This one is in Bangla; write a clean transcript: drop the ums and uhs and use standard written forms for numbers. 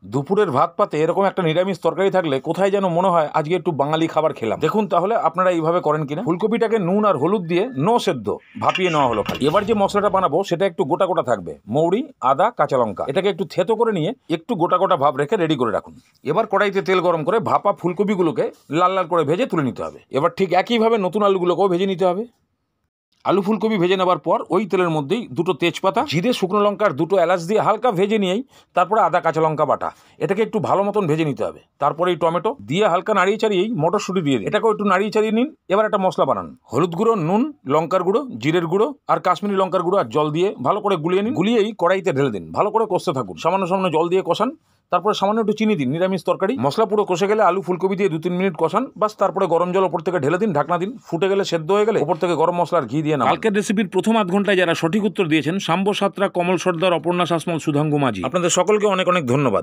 দুপুরের ভাত পাতে এরকম একটা নিরামিষ তরকারি থাকলে কোথায় যেন মনে হয় আজকে একটু বাঙালি খাবার খেলাম। দেখুন তাহলে আপনারা এইভাবে করেন কিনা। ফুলকপিটাকে নুন আর হলুদ দিয়ে সেদ্ধ ভাপিয়ে নেওয়া হলো খালি। এবার যে মশলাটা বানাবো সেটা একটু গোটা গোটা থাকবে, মৌরি, আদা, কাঁচা লঙ্কা। এটাকে একটু থেতো করে নিয়ে একটু গোটা গোটা ভাব রেখে রেডি করে রাখুন। এবার কড়াইতে তেল গরম করে ভাপা ফুলকপিগুলোকে লাল লাল করে ভেজে তুলে নিতে হবে। এবার ঠিক একইভাবে নতুন আলুগুলোকেও ভেজে নিতে হবে। আলু ফুলকপি ভেজে নেবার পর ওই তেলের মধ্যেই দুটো তেজপাতা, জিরে, শুকনো লঙ্কার দুটো এলাচ দিয়ে হালকা ভেজে নিয়েই তারপরে আদা, কাঁচা লঙ্কা বাটা এটাকে একটু ভালো মতন ভেজে নিতে হবে। তারপরে এই টমেটো দিয়ে হালকা নাড়িয়ে চাড়িয়েই মটরশুঁটি দিয়ে দিন। এটাকেও একটু নাড়িয়ে চাড়িয়ে নিন। এবার একটা মশলা বানান। হলুদ গুঁড়ো, নুন, লঙ্কার গুঁড়ো, জিরের গুঁড়ো আর কাশ্মীরি লঙ্কার গুঁড়ো আর জল দিয়ে ভালো করে গুলিয়ে নিন। গুলিয়েই কড়াইতে ঢেলে দিন। ভালো করে কষতে থাকুন। সামান্য সামান্য জল দিয়ে কষান। তারপরে সামান্য একটু চিনি দিন। নিরামিষ তরকারি মশলা পুরো কষে গেলে আলু ফুলকপি দিয়ে 2-3 মিনিট কষান। বাস, তারপরে গরম জল ওপর থেকে ঢেলে দিন, ঢাকনা দিন। ফুটে গেলে, সেদ্ধ হয়ে গেলে ওপর থেকে গরম মশলার ঘি দিয়ে নামান। কালকের রেসিপির প্রথম আধ ঘন্টায় যারা সঠিক উত্তর দিয়েছেন শাম্ব সাত্রা, কমল সর্দার, অপর্ণা শাসমল, সুধাঙ্গু মাঝি, আপনাদের সকলকে অনেক অনেক ধন্যবাদ।